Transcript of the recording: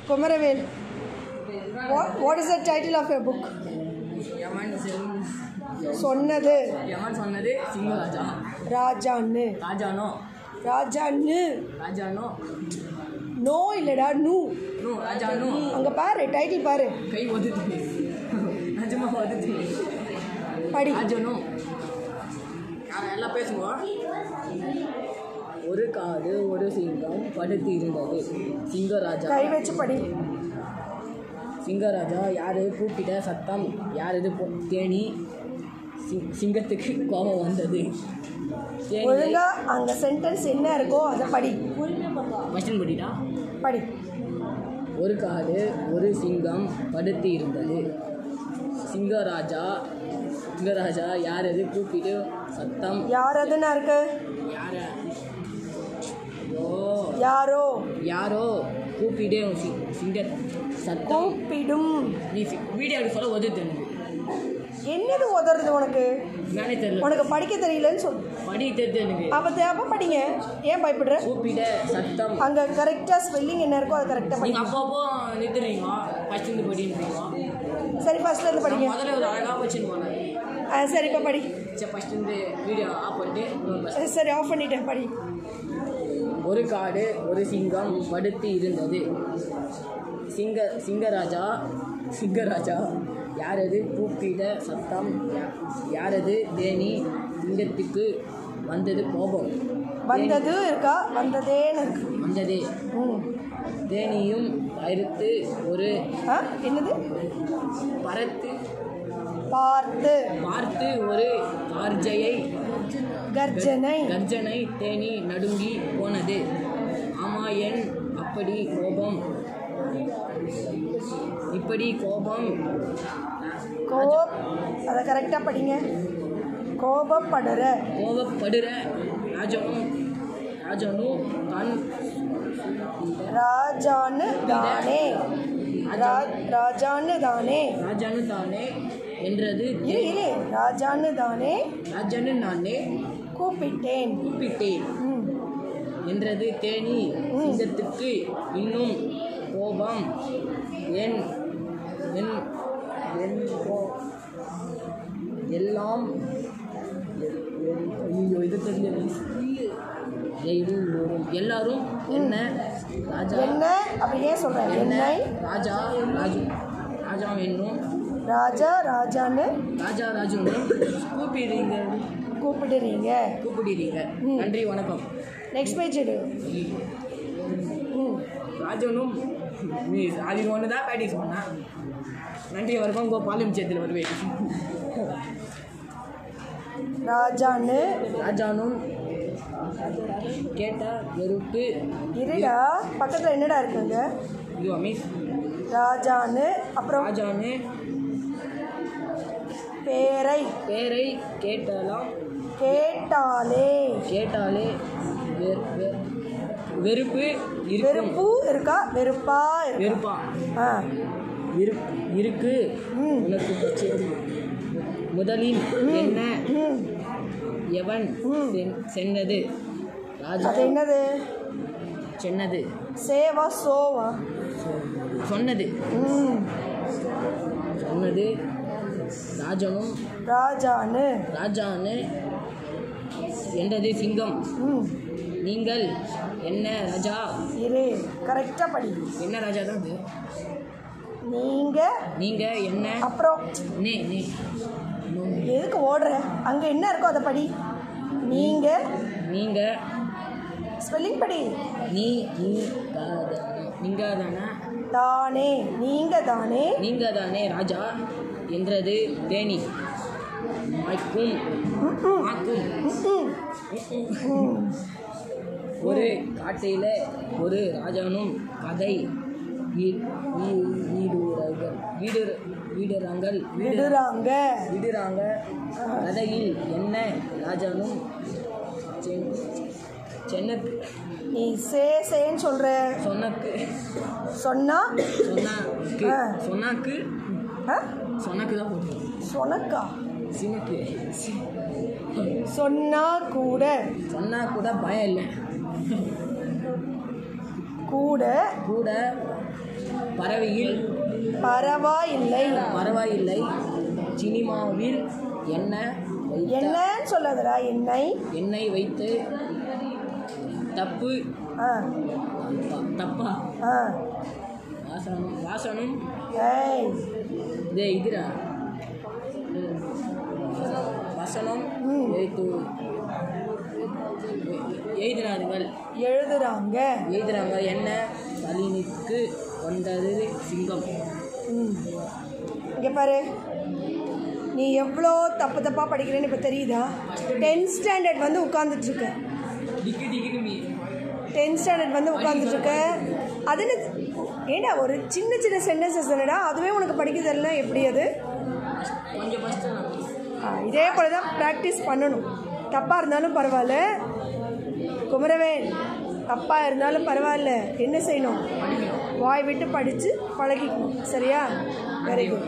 Kumaravel. What is the title of your book? சொன்னது சிங்கராஜா. ராஜான்னு. ராஜானோ. ராஜான்னு. ராஜானோ. நோ இல்லடா நூ. நோ ராஜானோ. அங்க பாரு டைட்டில் பாரு. கை ஒதுது. நிஜமா ஒதுது. படி. ராஜானோ. எல்லாம் பேசுவோம். ஒரு காடு ஒரு சிங்கம் படுத்து இருந்தது. சிங்கராஜா. கை வச்சு படி. சிங்கராஜா யாரு கூப்பிட்ட சத்தம் யாரது தேனி. சிங்கத்துக்கு கோபம் வந்தது. ஒழுங்கா அங்க சென்டென்ஸ் என்ன இருக்கோ அதை படி. கொஸ்டின் படிடா. படி. ஒரு காடு ஒரு சிங்கம் படுத்து இருந்தது. சிங்கராஜா யாரது கூப்பிட்டு சத்தம். யாரதுன்னா இருக்கு. யாரோ யாரோ கூப்பிடும் சிங்க சத்தம். கூப்பிடும். நீ வீடியோ சொல்ல உதவுது. என்னது உதறது உனக்கு? நானே தெரியல. உனக்கு படிக்க தெரியலன்னு சொல்லு. படிக்க தெரியுது எனக்கு. அப்போ படிங்க. ஏன் பயப்படுற? கூப்பிட சத்தம். அங்கே கரெக்டாக ஸ்பெல்லிங் என்ன இருக்கோ அது கரெக்டாக படிங்க. அப்பப்போ நிறுத்துறீங்க. ஃபஸ்ட்டு படிக்கிறீங்க. சரி ஃபஸ்ட்லேருந்து படிங்க. முதல்ல ஒரு அழகாக வச்சுன்னு போனேன். சரி இப்போ படி. சரி ஃபஸ்ட்டு வீடியோ ஆஃப் பண்ணிட்டு. சரி ஆஃப் பண்ணிட்டேன் படி. ஒரு காடு ஒரு சிங்கம் படுத்து இருந்தது. சிங்கராஜா யாரது கூப்பிட சத்தம் யாரது தேனி. சிங்கத்துக்கு வந்தது கோபம். வந்தது இருக்கா வந்ததேன்னு இருக்கு. வந்ததே. தேனியும் பருத்து ஒரு என்னது பார்த்து ஒரு கர்ஜனை தேனி நடுங்கி போனது. ஆமா ஏன் இப்படி கோபம். அதை கரெக்டாக படிங்க. கோபப்படுற ராஜான்னு தானே என்றது. ராஜான்னு நானே கூப்பிட்டேன் என்றது தேனி. சிங்கத்துக்கு இன்னும் கோபம். எல்லாம் இது தெரியல. எல்லாரும் என்ன ராஜா என்ன அப்படியே சொல்றேன். என்னை ராஜா என்னும் ராஜான்னு கூப்பிடுறீங்க. நன்றி வணக்கம். நெக்ஸ்ட் பேஜ் எடு. ராஜனும் நீ அது ஒன்று தான் ப்ராக்டிஸ் பண்ணா. நன்றி வணக்கம். உங்கள் பாலியம் சேத்தில் வருவேன். ராஜானும் கேட்ட வெறுப்பு. இருடா பக்கத்தில் என்னடா இருக்குங்க? ராஜான்னு அப்புறம் பேரை கேட்டாலே வெறுப்பு இருக்கா வெறுப்பா இருக்கு. உனக்கு முதலில் என்ன எவன் சென்னது. ராஜா என்னது? சேவா சோவா சொன்னது. ராஜானு என்றது சிங்கம். நீங்கள் என்ன ராஜா? கரெக்டாக படி. என்ன ராஜா தான் அது. நீங்க என்ன அப்புறம் எதுக்கு ஓடுற? அங்கே என்ன இருக்கோ அதை படி. நீங்க ஸ்பெல்லிங் படி. நீங்க தானே ராஜா என்றது தேனி. ஒரு காட்டில ஒரு ராஜானும் கதை விடுறாங்க. கதையில் என்ன ராஜானும் நீ சேன்னு சொல்ற. சொன்னாக்கு தான் போட்டு. சொன்னா கூட பயம் இல்லை. கூட கூட பறவையில் பரவாயில்லை சினிமாவில் என்னன்னு சொல்லாதடா. எண்ணெய் வைத்து தப்பா வாசனும் இதுடா வசனம் எழுதுறாங்க என்ன பலினிக்கு வந்தது சிங்கம். இங்கே பாரு, நீ எவ்வளோ தப்பாக படிக்கிறேன்னு இப்போ தெரியுதா? 10th ஸ்டாண்டர்ட் வந்து உட்காந்துட்ருக்க. 10th ஸ்டாண்டர்ட் வந்து உட்காந்துட்ருக்க. அது ஏண்டா ஒரு சின்ன சின்ன சென்டென்சஸ் தானடா, அதுவே உனக்கு படிக்க தெரியல. எப்படி அது? இதே போல் தான் ப்ராக்டிஸ் பண்ணணும். தப்பாக இருந்தாலும் பரவாயில்ல குமரவேல், தப்பாக இருந்தாலும் பரவாயில்ல, என்ன செய்யணும்? வாய் விட்டு படித்து பழகிக்கணும். சரியா? Very good.